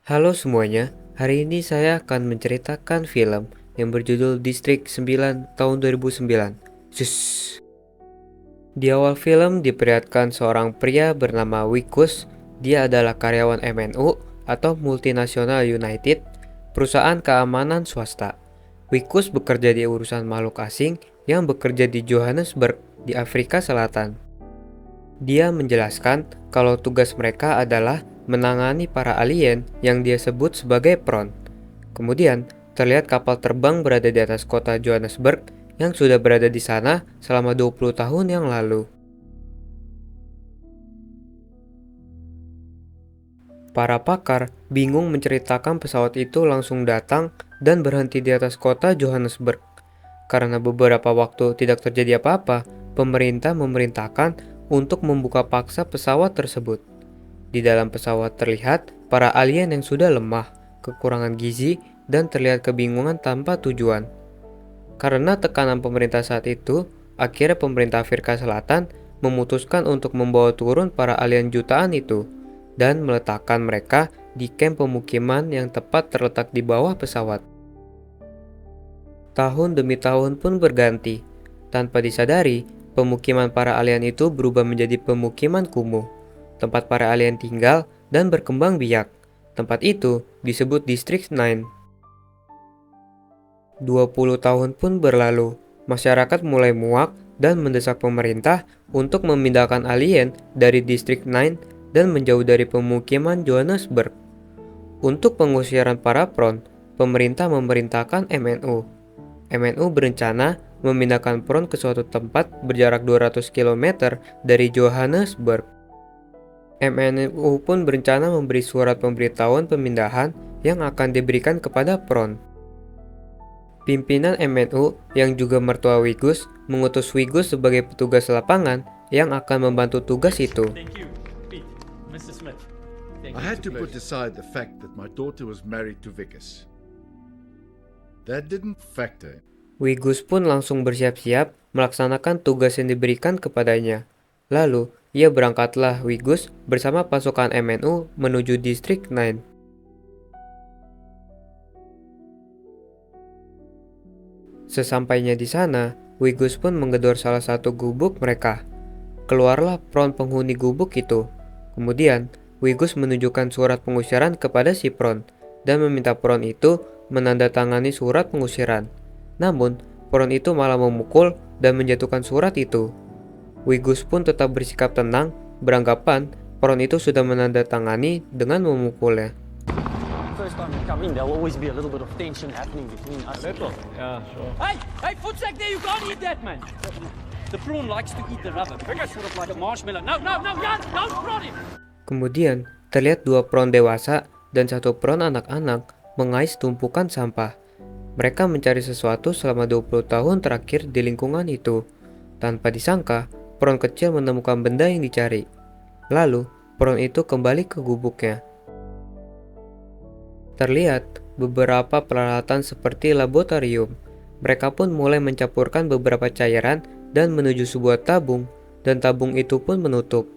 Halo semuanya, hari ini saya akan menceritakan film yang berjudul Distrik 9 tahun 2009. Sus. Di awal film diperlihatkan seorang pria bernama Wikus. Dia adalah karyawan MNU atau Multinational United, perusahaan keamanan swasta. Wikus bekerja di urusan makhluk asing yang bekerja di Johannesburg, di Afrika Selatan. Dia menjelaskan kalau tugas mereka adalah menangani para alien yang dia sebut sebagai Pron. Kemudian, terlihat kapal terbang berada di atas kota Johannesburg yang sudah berada di sana selama 20 tahun yang lalu. Para pakar bingung menceritakan pesawat itu langsung datang dan berhenti di atas kota Johannesburg. Karena beberapa waktu tidak terjadi apa-apa, pemerintah memerintahkan untuk membuka paksa pesawat tersebut. Di dalam pesawat terlihat para alien yang sudah lemah, kekurangan gizi, dan terlihat kebingungan tanpa tujuan. Karena tekanan pemerintah saat itu, akhirnya pemerintah Afrika Selatan memutuskan untuk membawa turun para alien jutaan itu dan meletakkan mereka di kamp pemukiman yang tepat terletak di bawah pesawat. Tahun demi tahun pun berganti. Tanpa disadari, pemukiman para alien itu berubah menjadi pemukiman kumuh, tempat para alien tinggal dan berkembang biak. Tempat itu disebut District 9. 20 tahun pun berlalu, masyarakat mulai muak dan mendesak pemerintah untuk memindahkan alien dari District 9 dan menjauh dari pemukiman Johannesburg. Untuk pengusiran para Pron, pemerintah memerintahkan MNU. MNU berencana memindahkan Pron ke suatu tempat berjarak 200 km dari Johannesburg. MNU pun berencana memberi surat pemberitahuan pemindahan yang akan diberikan kepada Pron. Pimpinan MNU yang juga mertua Wigus mengutus Wigus sebagai petugas lapangan yang akan membantu tugas itu. I had to put aside the fact that my daughter was married to Vickers. That didn't factor. Wigus pun langsung bersiap-siap melaksanakan tugas yang diberikan kepadanya. Lalu, ia berangkatlah Wigus bersama pasukan MNU menuju Distrik 9. Sesampainya di sana, Wigus pun menggedor salah satu gubuk mereka. Keluarlah Pron penghuni gubuk itu. Kemudian, Wigus menunjukkan surat pengusiran kepada si Pron dan meminta Pron itu menandatangani surat pengusiran. Namun, Pron itu malah memukul dan menjatuhkan surat itu. Wigus pun tetap bersikap tenang, beranggapan Pron itu sudah menandatangani dengan memukulnya. First time we come in, there'll always be a little bit of tension happening between us. Yeah, sure. Hey, footsack there, you can't eat that, man. The prawn likes to eat the rubber. Sort of like a marshmallow. No, Jan, don't prod him. Kemudian, terlihat dua Pron dewasa dan satu Pron anak-anak mengais tumpukan sampah. Mereka mencari sesuatu selama 20 tahun terakhir di lingkungan itu. Tanpa disangka, Pron kecil menemukan benda yang dicari. Lalu, Pron itu kembali ke gubuknya. Terlihat beberapa peralatan seperti laboratorium. Mereka pun mulai mencampurkan beberapa cairan dan menuju sebuah tabung, dan tabung itu pun menutup.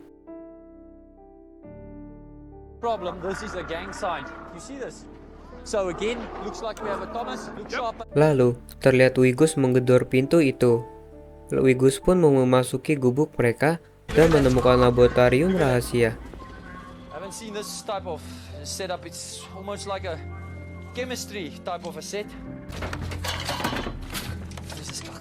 Problem, this is a gang sign. You see this? So again, looks like we have a Thomas. Look sharp. Lalu, terlihat Wigus menggedor pintu itu. Wigus pun memasuki gubuk mereka dan menemukan laboratorium rahasia. Haven't seen this type of setup. It's almost like a chemistry type of a set. Where's this clock?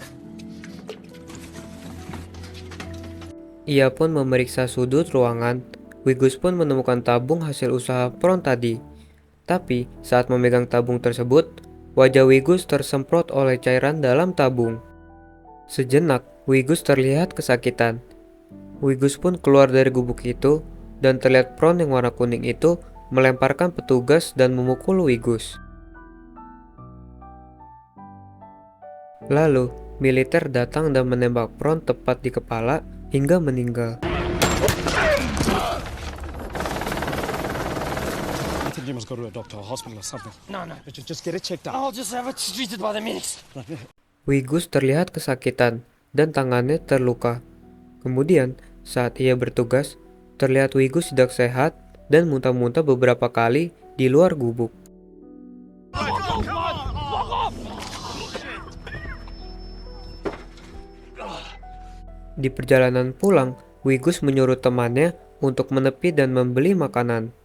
Ia pun memeriksa sudut ruangan. Wigus pun menemukan tabung hasil usaha Pron tadi. Tapi saat memegang tabung tersebut, wajah Wigus tersemprot oleh cairan dalam tabung. Sejenak, Wigus terlihat kesakitan. Wigus pun keluar dari gubuk itu dan terlihat Pron yang warna kuning itu melemparkan petugas dan memukul Wigus. Lalu, militer datang dan menembak Pron tepat di kepala hingga meninggal. I think you must go to a doctor or hospital or something. No. Just get it checked out. I'll just have it treated by the medics. Wigus terlihat kesakitan dan tangannya terluka. Kemudian, saat ia bertugas, terlihat Wigus tidak sehat dan muntah-muntah beberapa kali di luar gubuk. Di perjalanan pulang, Wigus menyuruh temannya untuk menepi dan membeli makanan.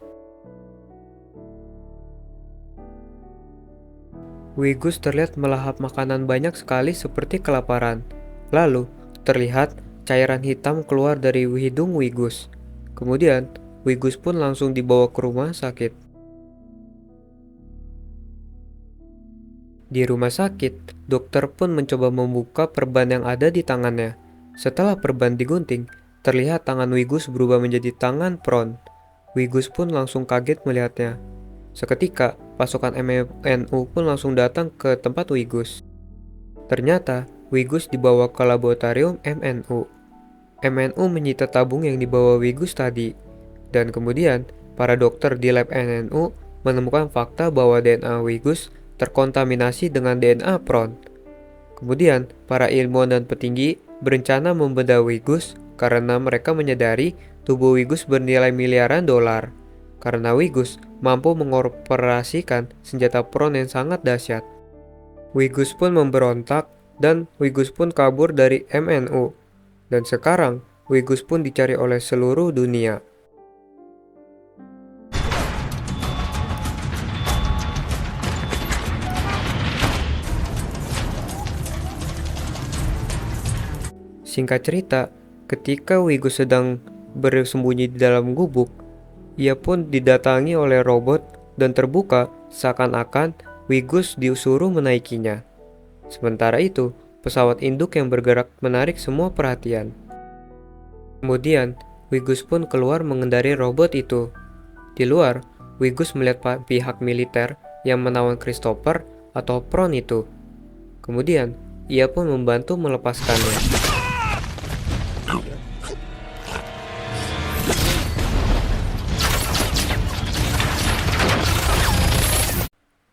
Wigus terlihat melahap makanan banyak sekali seperti kelaparan. Lalu, terlihat cairan hitam keluar dari hidung Wigus. Kemudian, Wigus pun langsung dibawa ke rumah sakit. Di rumah sakit, dokter pun mencoba membuka perban yang ada di tangannya. Setelah perban digunting, terlihat tangan Wigus berubah menjadi tangan Pron. Wigus pun langsung kaget melihatnya. Seketika, pasukan MNU pun langsung datang ke tempat Wigus. Ternyata, Wigus dibawa ke laboratorium MNU. MNU menyita tabung yang dibawa Wigus tadi. Dan kemudian, para dokter di lab MNU menemukan fakta bahwa DNA Wigus terkontaminasi dengan DNA Pron. Kemudian, para ilmuwan dan petinggi berencana membedah Wigus karena mereka menyadari tubuh Wigus bernilai miliaran dolar. Karena Wigus mampu mengoperasikan senjata Pron yang sangat dahsyat. Wigus pun memberontak dan Wigus pun kabur dari MNU. Dan sekarang, Wigus pun dicari oleh seluruh dunia. Singkat cerita, ketika Wigus sedang bersembunyi di dalam gubuk, ia pun didatangi oleh robot dan terbuka seakan-akan Wigus disuruh menaikinya. Sementara itu, pesawat induk yang bergerak menarik semua perhatian. Kemudian, Wigus pun keluar mengendarai robot itu. Di luar, Wigus melihat pihak militer yang menawan Christopher atau Pron itu. Kemudian, ia pun membantu melepaskannya.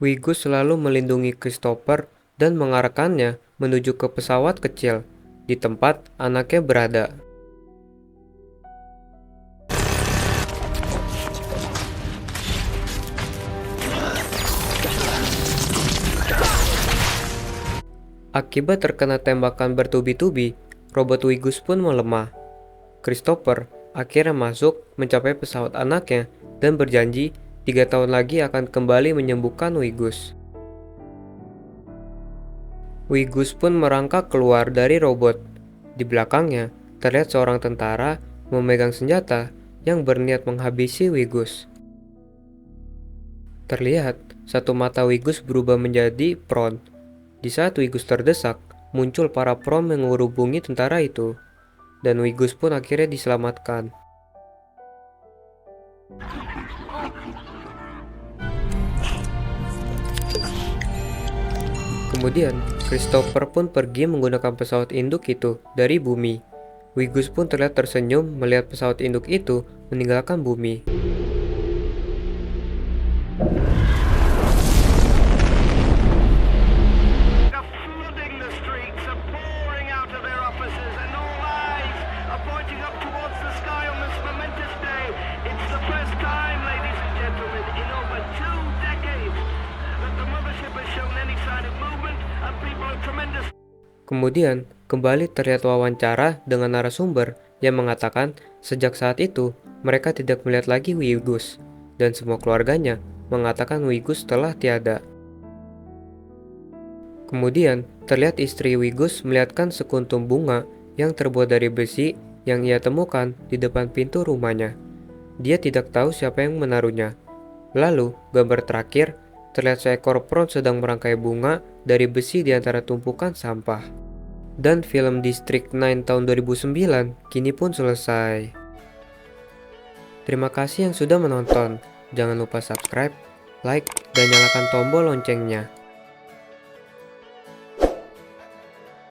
Wigus selalu melindungi Christopher dan mengarahkannya menuju ke pesawat kecil di tempat anaknya berada. Akibat terkena tembakan bertubi-tubi, robot Wigus pun melemah. Christopher akhirnya masuk mencapai pesawat anaknya dan berjanji 3 tahun lagi akan kembali menyembuhkan Wigus. Wigus pun merangkak keluar dari robot. Di belakangnya, terlihat seorang tentara memegang senjata yang berniat menghabisi Wigus. Terlihat, satu mata Wigus berubah menjadi Pron. Di saat Wigus terdesak, muncul para Pron menghubungi tentara itu. Dan Wigus pun akhirnya diselamatkan. Kemudian, Christopher pun pergi menggunakan pesawat induk itu dari bumi. Wigus pun terlihat tersenyum melihat pesawat induk itu meninggalkan bumi. Kemudian, kembali terlihat wawancara dengan narasumber yang mengatakan sejak saat itu mereka tidak melihat lagi Wigus dan semua keluarganya mengatakan Wigus telah tiada. Kemudian, terlihat istri Wigus melihatkan sekuntum bunga yang terbuat dari besi yang ia temukan di depan pintu rumahnya. Dia tidak tahu siapa yang menaruhnya. Lalu, gambar terakhir, terlihat seekor Pron sedang merangkai bunga dari besi di antara tumpukan sampah. Dan film District 9 tahun 2009 kini pun selesai. Terima kasih yang sudah menonton. Jangan lupa subscribe, like, dan nyalakan tombol loncengnya.